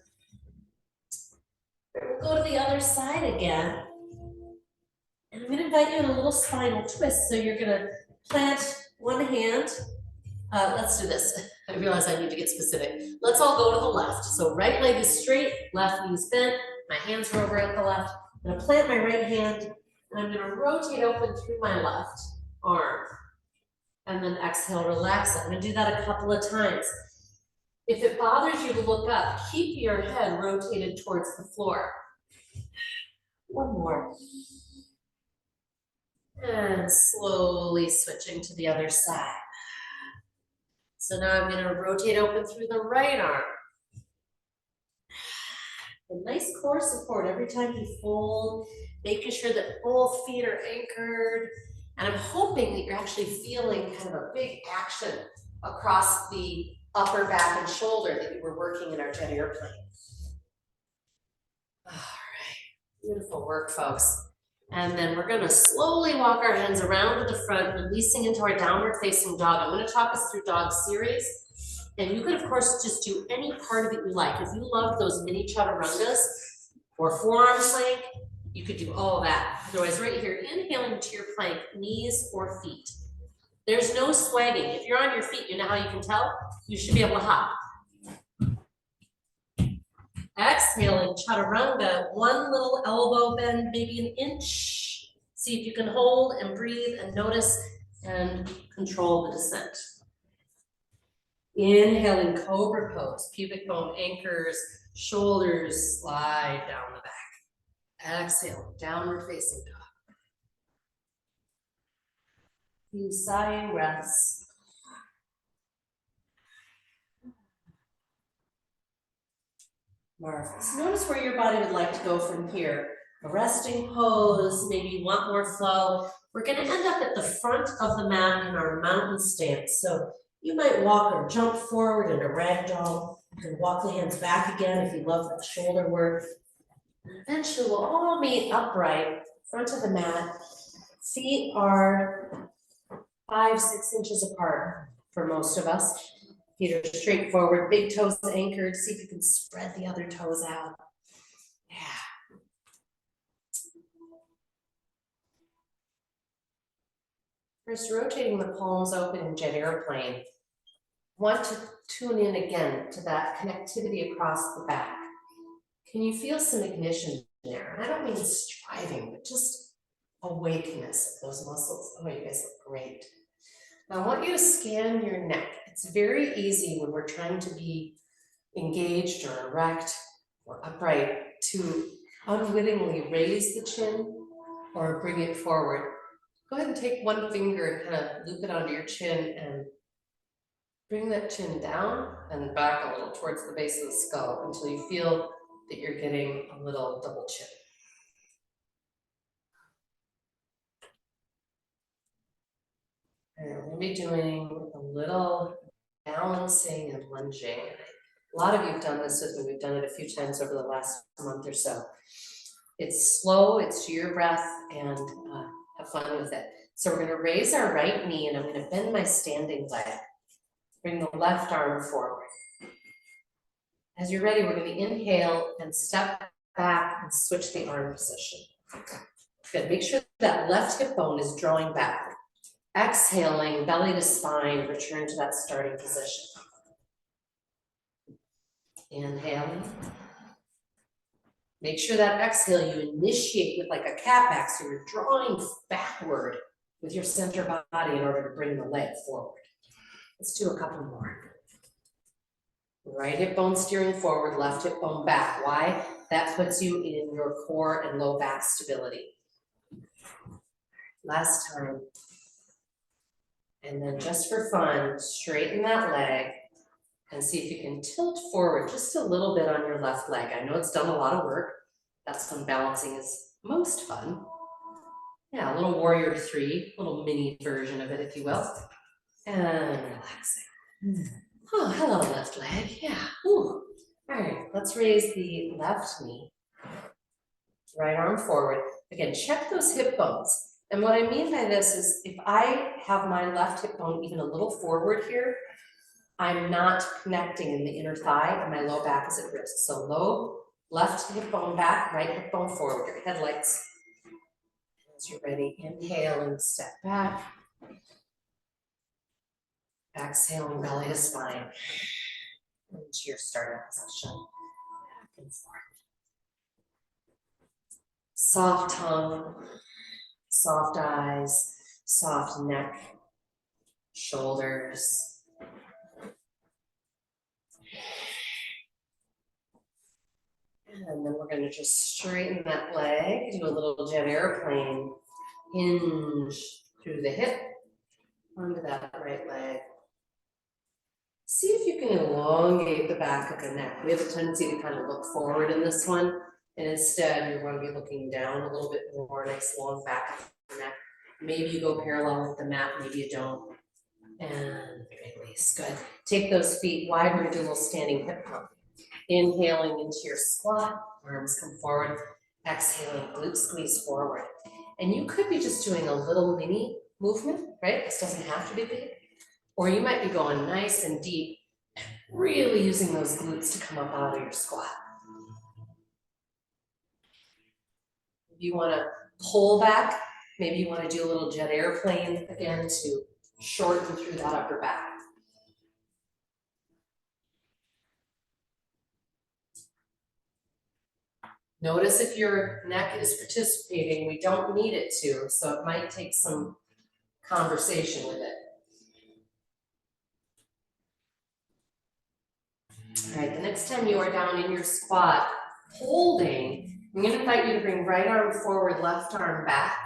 We'll go to the other side again. And I'm going to invite you in a little spinal twist. So you're going to plant one hand. Let's do this. I realize I need to get specific. Let's all go to the left. So right leg is straight, left knee is bent. My hands are over at the left. I'm going to plant my right hand, and I'm going to rotate open through my left arm. And then exhale, relax it. I'm going to do that a couple of times. If it bothers you to look up, keep your head rotated towards the floor. One more. And slowly switching to the other side. So now I'm going to rotate open through the right arm. A nice core support every time you fold, making sure that both feet are anchored. And I'm hoping that you're actually feeling kind of a big action across the upper back and shoulder that you were working in our jet airplane. All right, beautiful work, folks. And then we're going to slowly walk our hands around to the front, releasing into our downward facing dog. I'm going to talk us through dog series. And you could, of course, just do any part of it you like. If you love those mini chaturangas or forearm plank, you could do all of that. Otherwise, right here, inhaling to your plank, knees or feet. There's no swagging. If you're on your feet, you know how you can tell? You should be able to hop. Exhaling, chaturanga, one little elbow bend, maybe an inch. See if you can hold and breathe and notice and control the descent. Inhaling, cobra pose, pubic bone anchors, shoulders slide down the back. Exhale, downward facing dog. Few sighing breaths. Marvelous. Notice where your body would like to go from here. A resting pose, maybe you want more flow. We're going to end up at the front of the mat in our mountain stance. So you might walk or jump forward in a ragdoll. You can walk the hands back again if you love that shoulder work. Eventually we'll all meet upright, front of the mat. Feet are 5-6 inches apart for most of us. Feet are straight forward, big toes anchored. See if you can spread the other toes out. Yeah. First, rotating the palms open in jet airplane. Want to tune in again to that connectivity across the back. Can you feel some ignition there? And I don't mean striving, but just awakeness of those muscles. Oh, you guys look great. Now I want you to scan your neck. It's very easy when we're trying to be engaged or erect or upright to unwittingly raise the chin or bring it forward. Go ahead and take one finger and kind of loop it onto your chin and bring that chin down and back a little towards the base of the skull until you feel that you're getting a little double chin. And we're going to be doing a little balancing and lunging. A lot of you have done this with me. We've done it a few times over the last month or so. It's slow, it's to your breath, and have fun with it. So we're going to raise our right knee and I'm going to bend my standing leg. Bring the left arm forward. As you're ready, we're going to inhale and step back and switch the arm position. Good, make sure that left hip bone is drawing back. Exhaling, belly to spine, return to that starting position. Inhaling. Make sure that exhale you initiate with like a cat back, so you're drawing backward with your center body in order to bring the leg forward. Let's do a couple more. Right hip bone steering forward, left hip bone back. Why? That puts you in your core and low back stability. Last time. And then just for fun, straighten that leg and see if you can tilt forward just a little bit on your left leg. I know it's done a lot of work. That's when balancing is most fun. Yeah, a little warrior 3, a little mini version of it, if you will. And relaxing. Oh, hello, left leg. Yeah. Ooh. All right, let's raise the left knee. Right arm forward. Again, check those hip bones. And what I mean by this is if I have my left hip bone even a little forward here, I'm not connecting in the inner thigh and my low back is at risk. So low, left hip bone back, right hip bone forward, your headlights. As you're ready, inhale and step back. Exhaling, belly to spine. Into your starting position. Back and forth. Soft tongue. Soft eyes, soft neck, shoulders. And then we're going to just straighten that leg, do a little jet airplane, hinge through the hip, onto that right leg. See if you can elongate the back of the neck. We have a tendency to kind of look forward in this one. And instead, you're going to be looking down a little bit more, nice long back of the neck. Maybe you go parallel with the mat, maybe you don't. And release, good. Take those feet wide, we're gonna do a little standing hip pump. Inhaling into your squat, arms come forward. Exhaling, glute squeeze forward. And you could be just doing a little mini movement, right? This doesn't have to be big. Or you might be going nice and deep, really using those glutes to come up out of your squat. If you wanna pull back, maybe you want to do a little jet airplane again to shorten through that upper back. Notice if your neck is participating, we don't need it to, so it might take some conversation with it. All right, the next time you are down in your squat, holding, I'm gonna invite you to bring right arm forward, left arm back.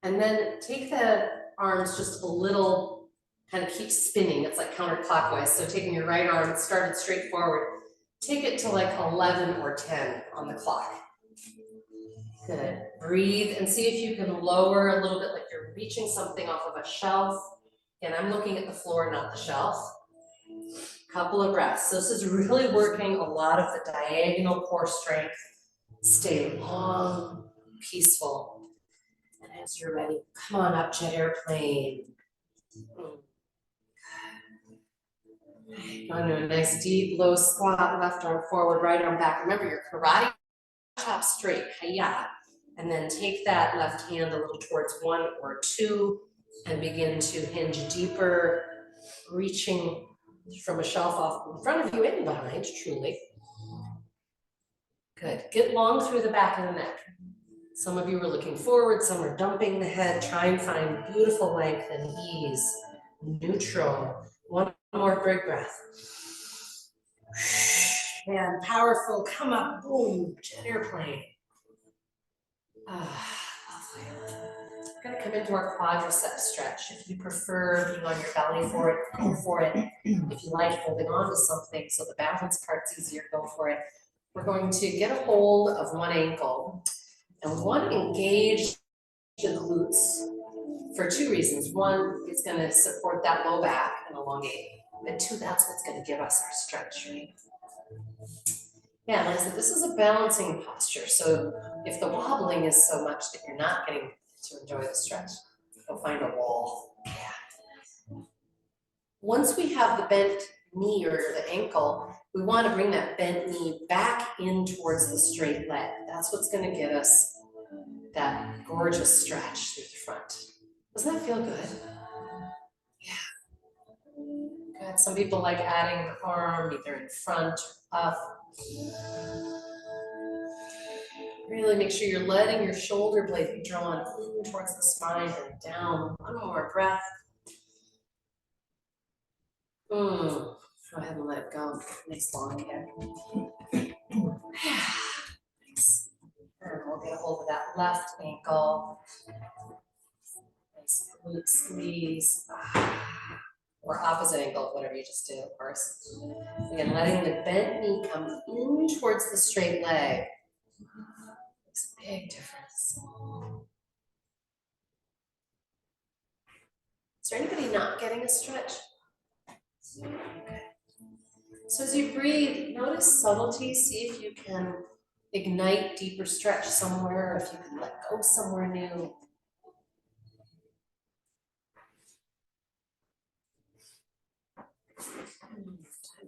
And then take the arms just a little, kind of keep spinning, it's like counterclockwise. So taking your right arm, started straight forward, take it to like 11 or 10 on the clock. Good, breathe and see if you can lower a little bit, like you're reaching something off of a shelf. And I'm looking at the floor, not the shelf. Couple of breaths. So this is really working a lot of the diagonal core strength. Stay long, peaceful. And as you're ready, come on up, jet airplane. Go into a nice deep low squat, left arm forward, right arm back. Remember your karate chop straight, hiya. And then take that left hand a little towards 1 or 2 and begin to hinge deeper, reaching from a shelf off in front of you and behind, truly. Good, get long through the back of the neck. Some of you are looking forward, some are dumping the head. Try and find beautiful length and ease. Neutral. One more big breath. And powerful, come up, boom, jet airplane. Lovely. We're gonna come into our quadricep stretch. If you prefer being on your belly for it, go for it. If you like holding on to something so the balance part's easier, go for it. We're going to get a hold of one ankle and we want to engage the glutes for 2 reasons. 1, it's going to support that low back and elongate. And 2, that's what's going to give us our stretch, right? Yeah, like I said, this is a balancing posture. So if the wobbling is so much that you're not getting to enjoy the stretch, go find a wall. Yeah. Once we have the bent knee or the ankle, we want to bring that bent knee back in towards the straight leg. That's what's going to get us that gorgeous stretch through the front. Doesn't that feel good? Yeah. Good. Some people like adding the arm either in front or up. Really make sure you're letting your shoulder blade be drawn in towards the spine and down. One more breath. Go ahead and let it go. Nice long kick. Nice. And we'll get a hold of that left ankle. Nice glute squeeze. Or opposite ankle, whatever you just did, of course. Again, letting the bent knee come in towards the straight leg. Makes a big difference. Is there anybody not getting a stretch? Okay. So as you breathe, notice subtleties. See if you can ignite deeper stretch somewhere, or if you can let go somewhere new.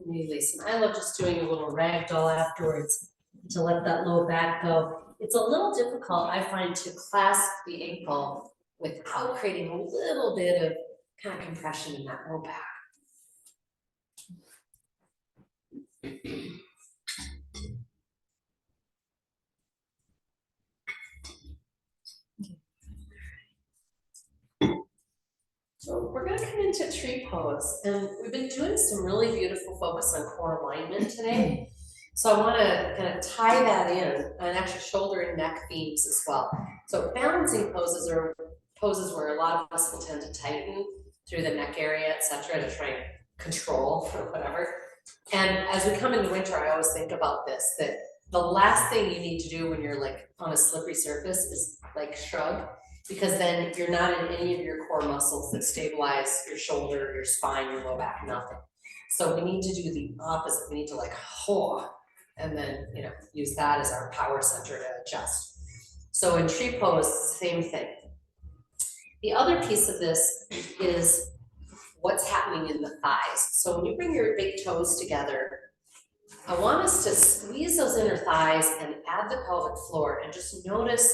Release. And I love just doing a little ragdoll afterwards to let that low back go. It's a little difficult, I find, to clasp the ankle without creating a little bit of kind of compression in that low back. So we're going to come into tree pose, and we've been doing some really beautiful focus on core alignment today. So I want to kind of tie that in, and actually shoulder and neck themes as well. So balancing poses are poses where a lot of us will tend to tighten through the neck area, etc., to try and control or whatever. And as we come into winter, I always think about this, that the last thing you need to do when you're like on a slippery surface is like shrug, because then you're not in any of your core muscles that stabilize your shoulder, your spine, your low back, nothing. So we need to do the opposite. We need to like, and then, use that as our power center to adjust. So in tree pose, same thing. The other piece of this is what's happening in the thighs. So when you bring your big toes together, I want us to squeeze those inner thighs and add the pelvic floor and just notice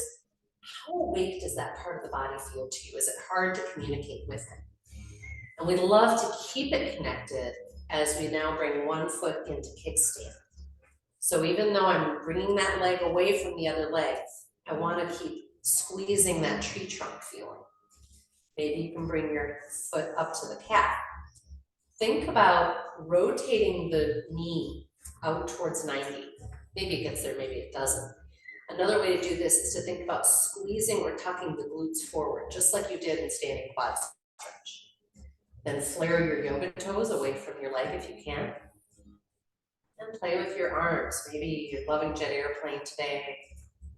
how awake does that part of the body feel to you? Is it hard to communicate with it? And we'd love to keep it connected as we now bring one foot into kickstand. So even though I'm bringing that leg away from the other leg, I want to keep squeezing that tree trunk feeling. Maybe you can bring your foot up to the calf. Think about rotating the knee out towards 90. Maybe it gets there, maybe it doesn't. Another way to do this is to think about squeezing or tucking the glutes forward, just like you did in standing quad stretch. Then flare your yoga toes away from your leg if you can. And play with your arms. Maybe you're loving jet airplane today.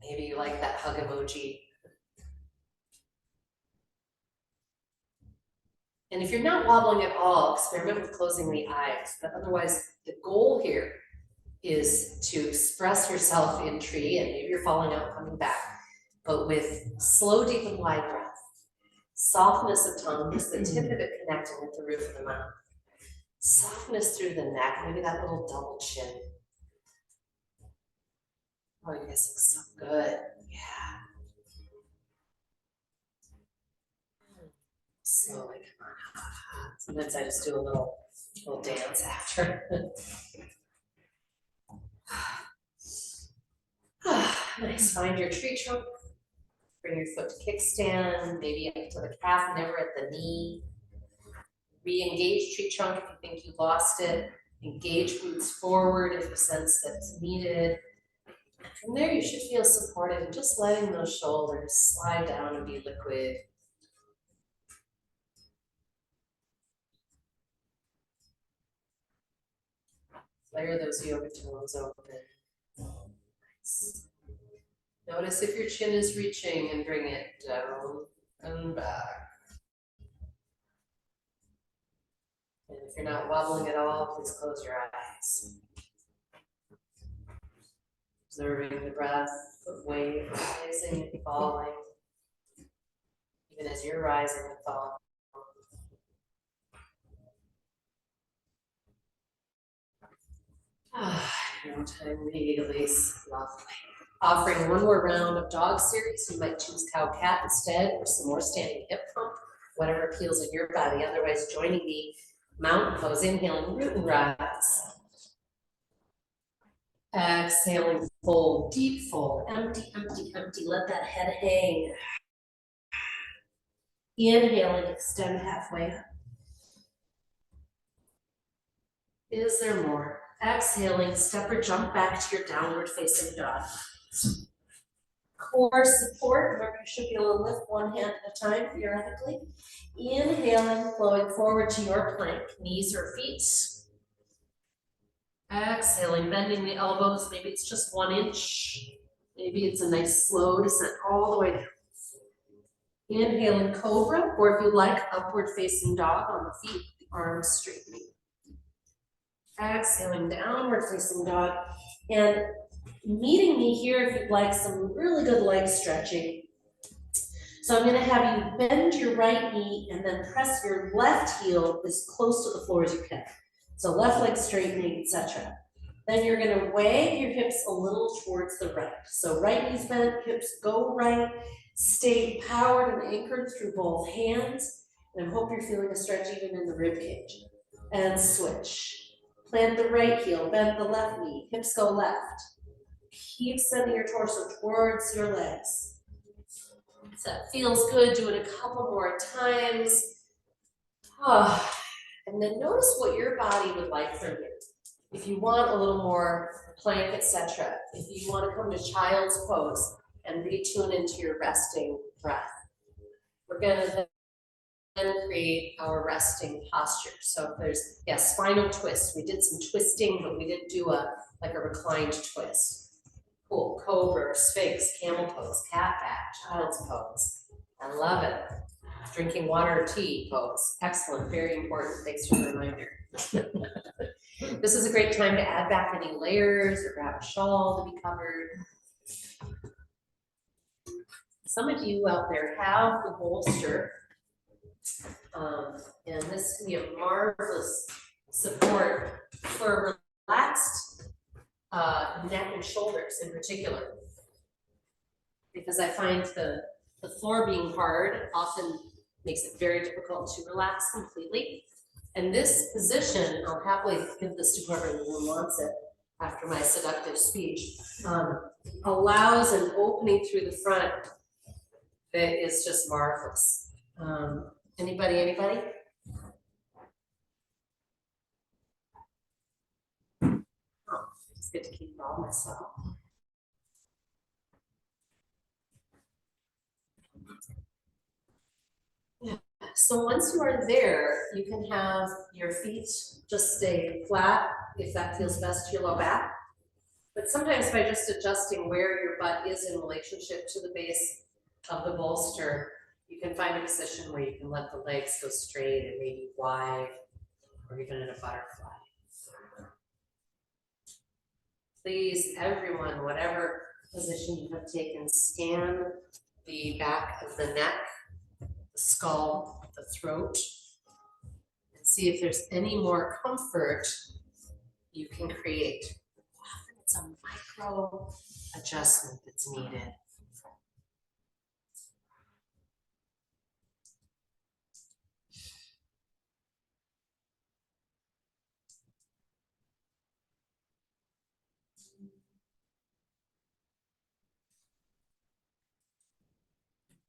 Maybe you like that hug emoji. And if you're not wobbling at all, experiment with closing the eyes. But otherwise, the goal here is to express yourself in tree, and maybe you're falling out, coming back, but with slow, deep, and wide breath. Softness of tongue, just the tip of it connecting with the roof of the mouth. Softness through the neck, maybe that little double chin. Oh, you guys look so good. Yeah. Slowly, come on. Sometimes I just do a little dance after. Nice, find your tree trunk. Bring your foot to kickstand, maybe up to the calf, never at the knee. Re-engage tree trunk if you think you lost it. Engage glutes forward if you sense that it's needed. And from there, you should feel supported and just letting those shoulders slide down and be liquid. Flare those yoga toes open. Nice. Notice if your chin is reaching and bring it down and back. And if you're not wobbling at all, please close your eyes. Observing the breath, the wave rising and falling, even as you're rising and falling. No time release, lovely. Offering one more round of dog series. You might choose cow-cat instead, or some more standing hip pump, whatever appeals in your body. Otherwise, joining the mountain pose, inhaling root and rise. Exhaling, fold, deep fold, empty, empty, empty. Let that head hang. Inhaling, extend halfway up. Is there more? Exhaling, step or jump back to your downward facing dog. Core support, remember you should be able to lift one hand at a time theoretically. Inhaling, flowing forward to your plank, knees or feet. Exhaling, bending the elbows, maybe it's just 1 inch. Maybe it's a nice slow descent all the way down. Inhaling cobra, or if you like, upward facing dog on the feet, the arms straightening. Exhaling, downward facing dog. And meeting me here if you'd like some really good leg stretching. So I'm going to have you bend your right knee and then press your left heel as close to the floor as you can. So left leg straightening, etc. Then you're going to wag your hips a little towards the right. So right knee's bent, hips go right. Stay powered and anchored through both hands. And I hope you're feeling a stretch even in the rib cage. And switch. Plant the right heel, bend the left knee, hips go left. Keep sending your torso towards your legs. So that feels good. Do it a couple more times. And then notice what your body would like from you. If you want a little more plank, etc. If you want to come to child's pose and retune into your resting breath. We're going to then create our resting posture. So if there's, spinal twist. We did some twisting, but we didn't do a reclined twist. Cool, cobra, sphinx, camel pose, cat back, child's pose. I love it. Drinking water or tea pose. Excellent, very important. Thanks for the reminder. This is a great time to add back any layers or grab a shawl to be covered. Some of you out there have the bolster. And this can be a marvelous support for relaxed neck and shoulders in particular. Because I find the floor being hard often makes it very difficult to relax completely. And this position, I'll happily give this to whoever in the room wants it after my seductive speech, allows an opening through the front that is just marvelous. Anybody? Oh, it's good to keep all myself. So once you are there, you can have your feet just stay flat if that feels best to your low back. But sometimes by just adjusting where your butt is in relationship to the base of the bolster, you can find a position where you can let the legs go straight and maybe wide, or even in a butterfly. Please, everyone, whatever position you have taken, scan the back of the neck, the skull, the throat, and see if there's any more comfort you can create. Often it's a micro adjustment that's needed.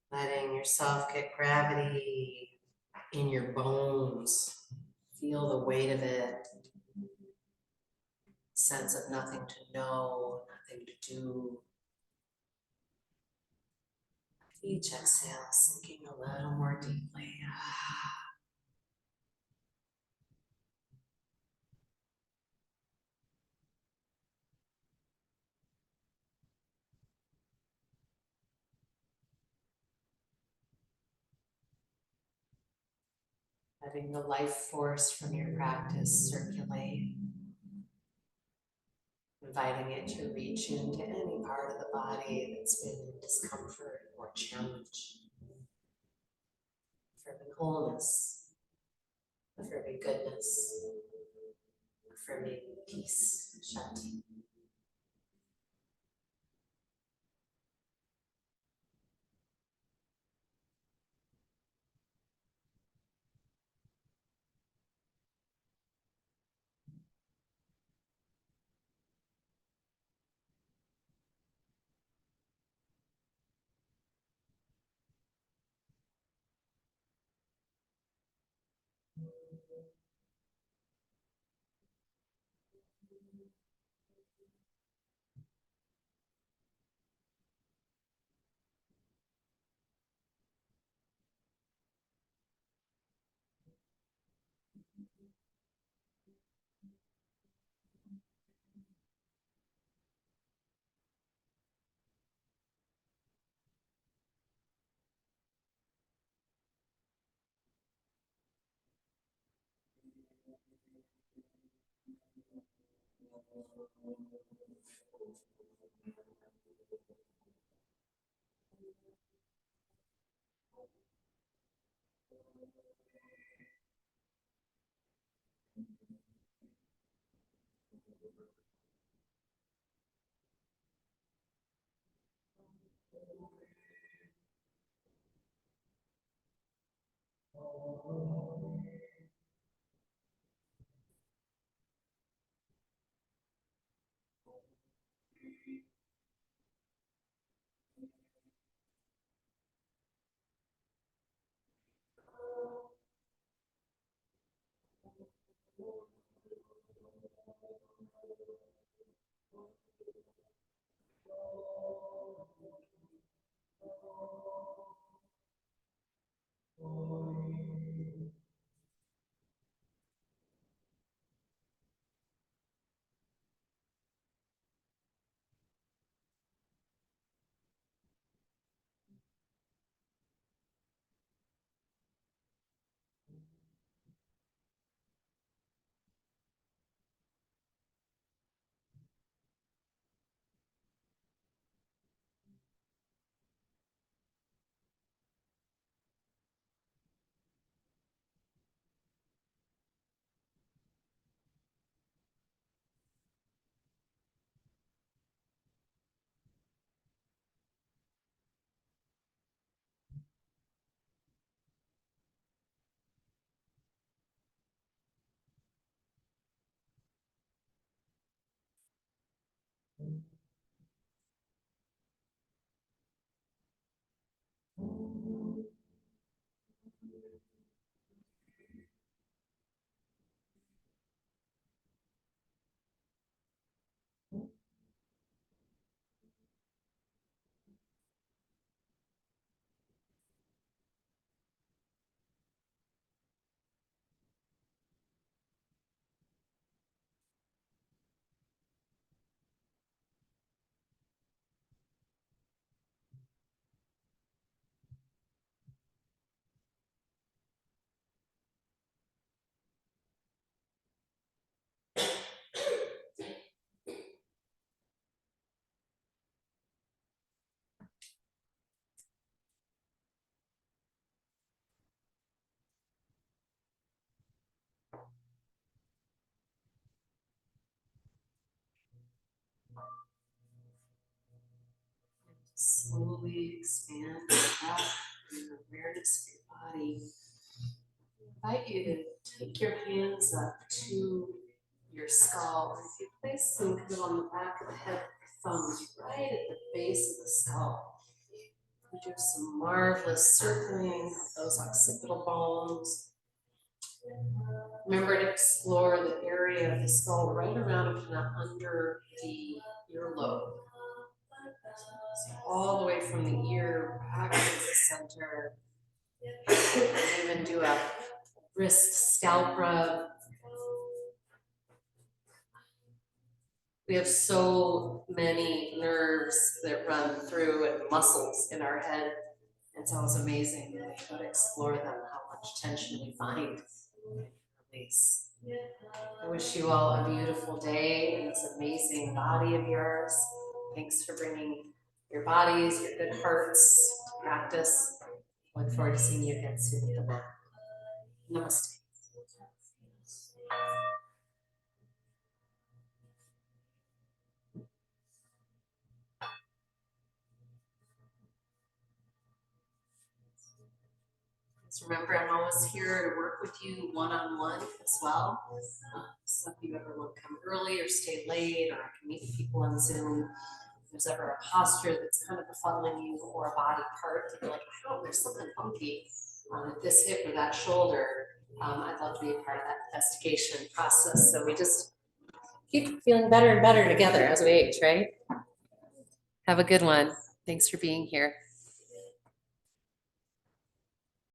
Letting yourself get gravity in your bones. Feel the weight of it. Sense of nothing to know, nothing to do. Each exhale, sinking a little more deeply. Letting the life force from your practice circulate. Inviting it to reach into any part of the body that's been in discomfort or challenge. Affirming wholeness, affirming goodness, affirming peace, shanti. Slowly expand your breath and your awareness of your body. I invite you to take your hands up to your skull. If you place them kind of on the back of the head with your thumbs right at the base of the skull, you do some marvelous circling of those occipital bones. Remember to explore the area of the skull right around kind of under the earlobe. So all the way from the ear back to the center. And even do a wrist scalp rub. We have so many nerves that run through and muscles in our head. It's always amazing when we go to explore them, how much tension we find. Release. I wish you all a beautiful day in this amazing body of yours. Thanks for bringing your bodies, your good hearts to practice. Look forward to seeing you again soon at the mat. Namaste. Remember, I'm always here to work with you one-on-one as well. So if you ever want to come early or stay late, or I can meet people on Zoom, if there's ever a posture that's kind of befuddling you or a body part that you're like, I don't know, there's something funky at this hip or that shoulder, I'd love to be a part of that investigation process. So we just keep feeling better and better together as we age, right? Have a good one. Thanks for being here.